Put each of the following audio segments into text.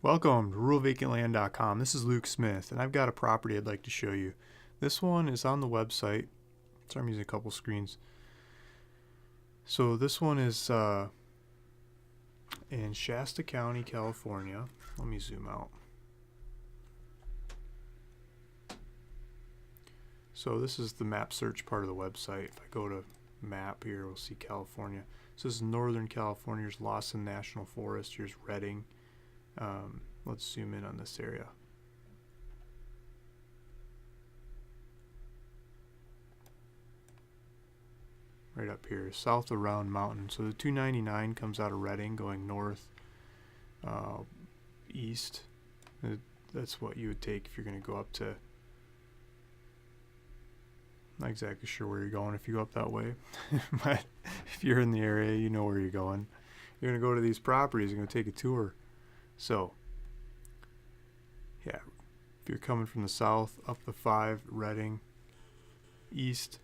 Welcome to ruralvacantland.com. This is Luke Smith, and I've got a property I'd like to show you. This one is on the website. Sorry, I'm using a couple screens. So this one is in Shasta County, California. Let me zoom out. So this is the map search part of the website. If I go to map here, we'll see California. So this is Northern California. Here's Lawson National Forest. Here's Redding. Let's zoom in on this area. Right up here, south of Round Mountain. So the 299 comes out of Redding going north, east. That's what you would take if you're going to go up to, not exactly sure where you're going if you go up that way, but if you're in the area, you know where you're going. You're going to go to these properties, you're going to take a tour. So, yeah, if you're coming from the south, up the 5, Redding, east,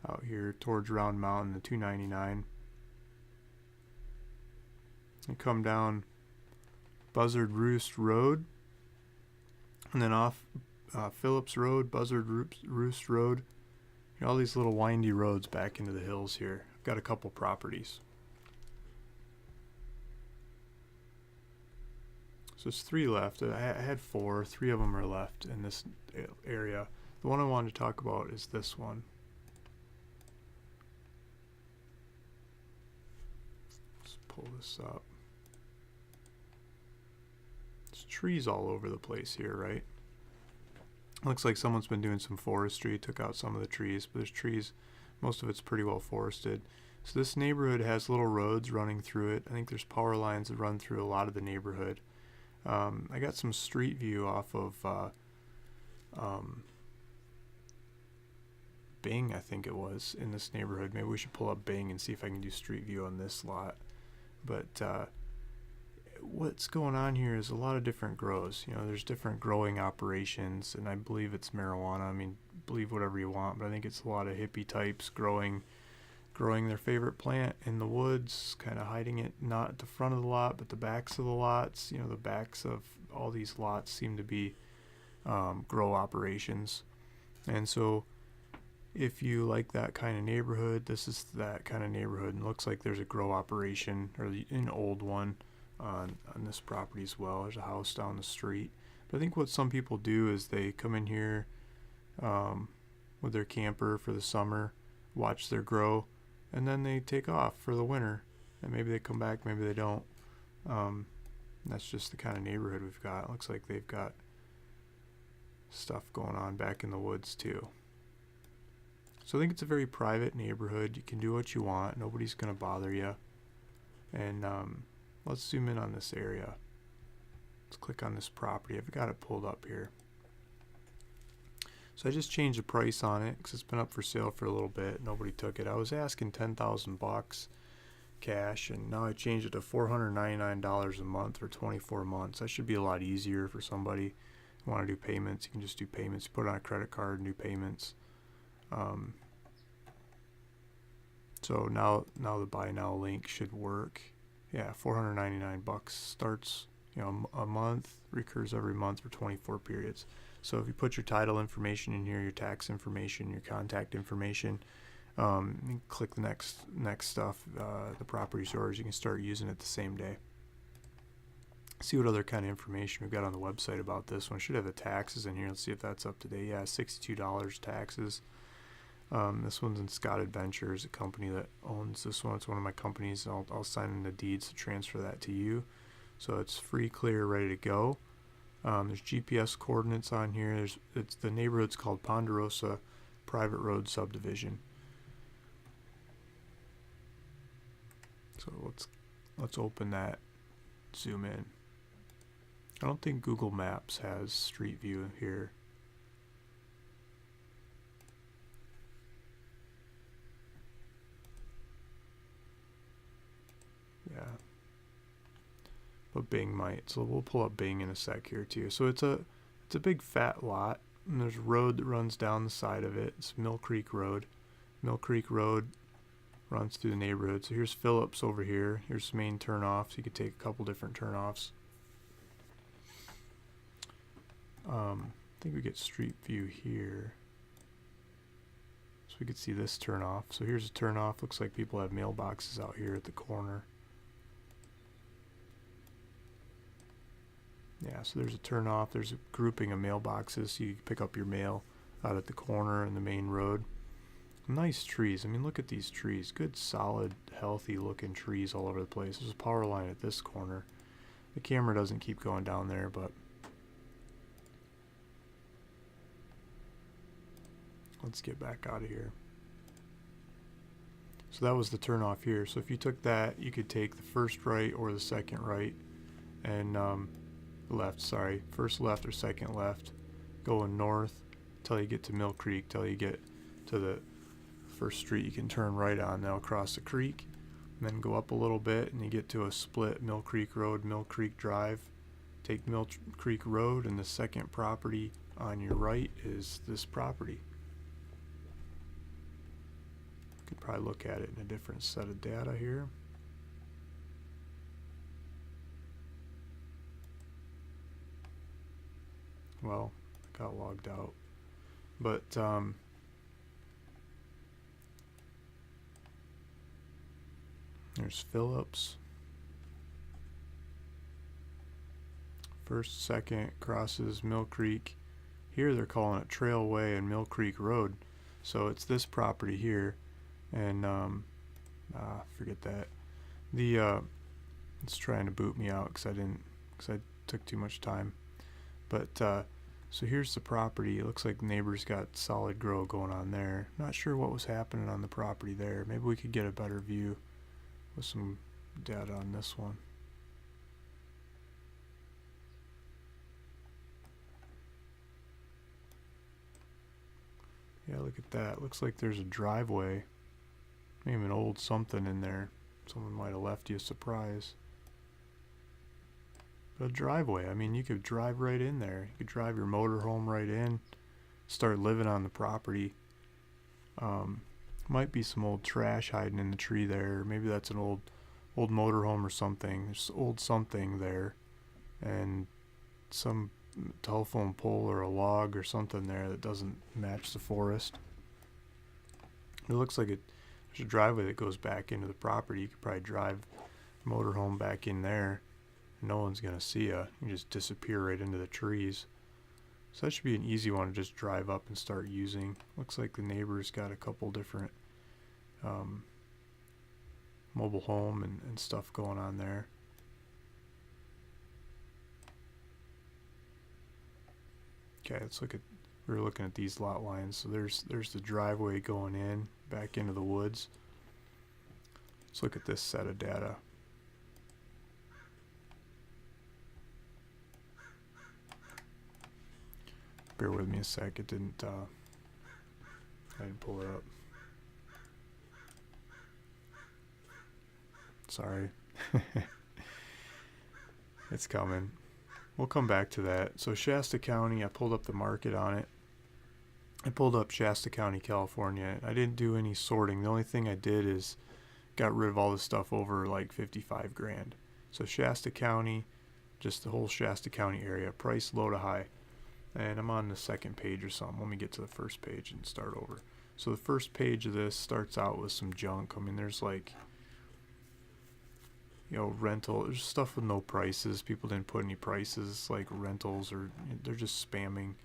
out here towards Round Mountain, the 299. And come down Buzzard Roost Road, and then off Phillips Road, Buzzard Roost Road. All these little windy roads back into the hills here. I've got a couple properties. So there's 3 left. I had 4. 3 of them are left in this area. The one I wanted to talk about is this one. Let's pull this up. There's trees all over the place here, right? Looks like someone's been doing some forestry, took out some of the trees, but there's trees. Most of it's pretty well forested. So this neighborhood has little roads running through it. I think there's power lines that run through a lot of the neighborhood. I got some street view off of Bing, I think it was, in this neighborhood. Maybe we should pull up Bing and see if I can do street view on this lot. But what's going on here is a lot of different grows. You know, there's different growing operations, and I believe it's marijuana. I mean, believe whatever you want, but I think it's a lot of hippie types growing their favorite plant in the woods, kind of hiding it not at the front of the lot but the backs of the lots. You know, the backs of all these lots seem to be grow operations. And so if you like that kind of neighborhood, this is that kind of neighborhood, and it looks like there's a grow operation, or an old one on this property as well. There's a house down the street. But I think what some people do is they come in here with their camper for the summer, watch their grow, and then they take off for the winter, and maybe they come back, maybe they don't. That's just the kind of neighborhood we've got. It looks like they've got stuff going on back in the woods too. So I think it's a very private neighborhood. You can do what you want. Nobody's going to bother you. And let's zoom in on this area. Let's click on this property. I've got it pulled up here. So I just changed the price on it because it's been up for sale for a little bit. Nobody took it. I was asking $10,000 cash, and now I changed it to $499 a month for 24 months. That should be a lot easier for somebody who want to do payments. You can just do payments. Put it on a credit card and do payments. So now the buy now link should work. Yeah, $499 starts, you know, a month, recurs every month for 24 periods. So if you put your title information in here, your tax information, your contact information, and click the next stuff, the property's yours. You can start using it the same day. See what other kind of information we've got on the website about this one. Should have the taxes in here. Let's see if that's up to date. Yeah, $62 taxes. This one's in Scott Adventures, a company that owns this one. It's one of my companies. I'll sign in the deeds to transfer that to you. So it's free, clear, ready to go. There's GPS coordinates on here. The neighborhood's called Ponderosa Private Road Subdivision. So let's open that, zoom in. I don't think Google Maps has Street View here. Yeah, but Bing might. So we'll pull up Bing in a sec here too. So it's a big fat lot, and there's a road that runs down the side of it. It's Mill Creek Road. Mill Creek Road runs through the neighborhood. So here's Phillips over here. Here's main turnoffs. You could take a couple different turnoffs. I think we get street view here. So we could see this turnoff. So here's a turnoff. Looks like people have mailboxes out here at the corner. Yeah, so there's a turnoff. There's a grouping of mailboxes, so you can pick up your mail out at the corner in the main road. Nice trees. I mean, look at these trees. Good, solid, healthy looking trees all over the place. There's a power line at this corner. The camera doesn't keep going down there, but let's get back out of here. So that was the turnoff here. So if you took that, you could take the first right or the second right, and left, sorry, first left or second left, going north till you get to Mill Creek, till you get to the first street you can turn right on. Now across the creek, and then go up a little bit and you get to a split, Mill Creek Road, Mill Creek Drive. Take Mill Creek Road, and the second property on your right is this property. Could probably look at it in a different set of data here. Well, I got logged out, but there's Phillips. First, second crosses Mill Creek. Here they're calling it Trailway and Mill Creek Road, so it's this property here. And forget that. It's trying to boot me out because I took too much time. But so here's the property. It looks like the neighbors got solid grow going on there. Not sure what was happening on the property there. Maybe we could get a better view with some data on this one. Yeah, look at that. Looks like there's a driveway. Maybe an old something in there. Someone might have left you a surprise. But a driveway, I mean, you could drive right in there. You could drive your motorhome right in, start living on the property. Might be some old trash hiding in the tree there. Maybe that's an old motorhome or something. There's old something there, and some telephone pole or a log or something there that doesn't match the forest. It looks like there's a driveway that goes back into the property. You could probably drive a motorhome back in there. No one's gonna see you. You just disappear right into the trees. So that should be an easy one to just drive up and start using. Looks like the neighbor's got a couple different mobile home and stuff going on there. Okay, let's look at, we're looking at these lot lines. So there's the driveway going in back into the woods. Let's look at this set of data. Bear with me a sec, it didn't, I didn't pull it up. Sorry. It's coming. We'll come back to that. So Shasta County, I pulled up the market on it. I pulled up Shasta County, California. I didn't do any sorting. The only thing I did is got rid of all the stuff over like 55 grand. So Shasta County, just the whole Shasta County area, price low to high. And I'm on the second page or something. Let me get to the first page and start over. So the first page of this starts out with some junk. I mean, there's like, you know, rental. There's stuff with no prices. People didn't put any prices like rentals, or they're just spamming.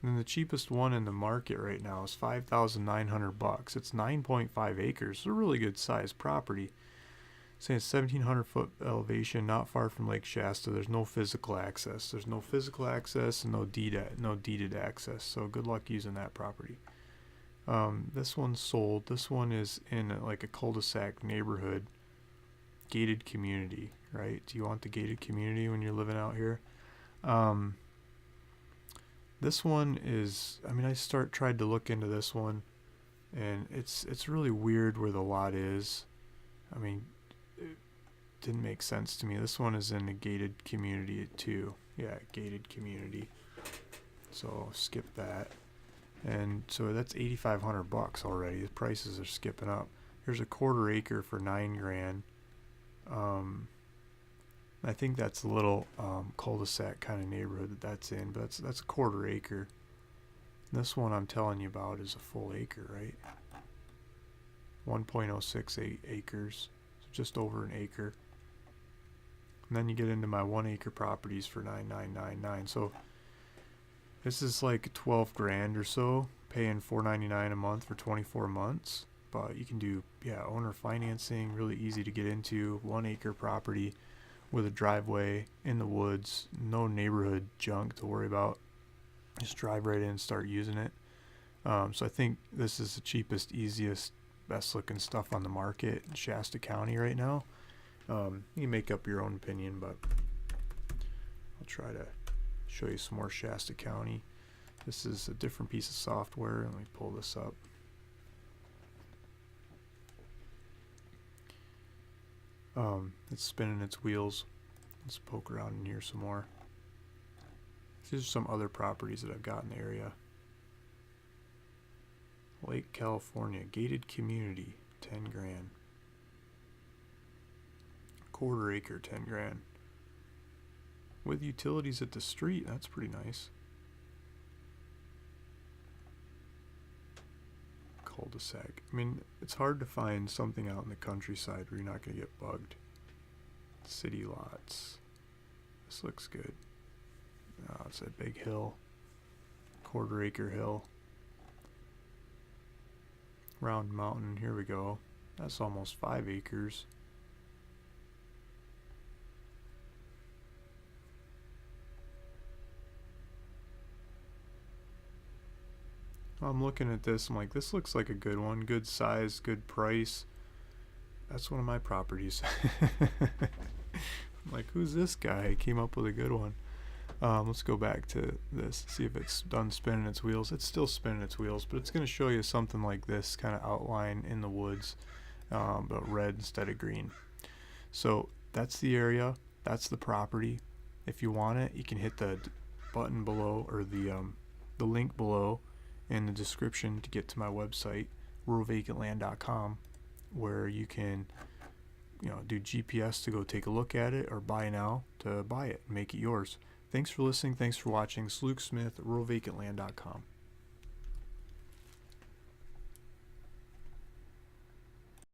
And then the cheapest one in the market right now is $5,900. It's 9.5 acres. It's a really good sized property. Saying it's 1,700 foot elevation, not far from Lake Shasta. There's no physical access. There's no physical access and no deeded access. So good luck using that property. This one's sold. This one is in like a cul-de-sac neighborhood, gated community, right? Do you want the gated community when you're living out here? This one is, I mean, I tried to look into this one, and it's really weird where the lot is. I mean, it didn't make sense to me. This one is in a gated community too. Yeah, gated community. So skip that. And so that's $8,500 already. The prices are skipping up. Here's a quarter acre for $9,000. I think that's a little cul-de-sac kind of neighborhood that's in, but that's a quarter acre. This one I'm telling you about is a full acre, right? 1.068 acres, so just over an acre. And then you get into my 1 acre properties for $9,999. So this is like 12 grand or so, paying $499 a month for 24 months. But you can do, owner financing, really easy to get into. 1 acre property with a driveway in the woods, no neighborhood junk to worry about. Just drive right in and start using it. So I think this is the cheapest, easiest, best looking stuff on the market in Shasta County right now. You can make up your own opinion, but I'll try to show you some more Shasta County. This is a different piece of software. Let me pull this up. It's spinning its wheels. Let's poke around in here some more. These are some other properties that I've got in the area. Lake California, gated community, 10 grand. Quarter acre, 10 grand. With utilities at the street, that's pretty nice. Cul-de-sac. I mean, it's hard to find something out in the countryside where you're not going to get bugged. City lots. This looks good. Oh, it's a big hill. Quarter acre hill. Round mountain, here we go. That's almost 5 acres. I'm looking at this, I'm like, this looks like a good one. Good size, good price. That's one of my properties. I'm like, who's this guy? He came up with a good one. Let's go back to this, see if it's done spinning its wheels. It's still spinning its wheels, but it's going to show you something like this kind of outline in the woods, but red instead of green. So that's the area, that's the property. If you want it, you can hit the button below, or the link below in the description to get to my website, ruralvacantland.com, where you can do GPS to go take a look at it, or buy now to buy it and make it yours. Thanks for listening. Thanks for watching. It's Luke Smith at ruralvacantland.com.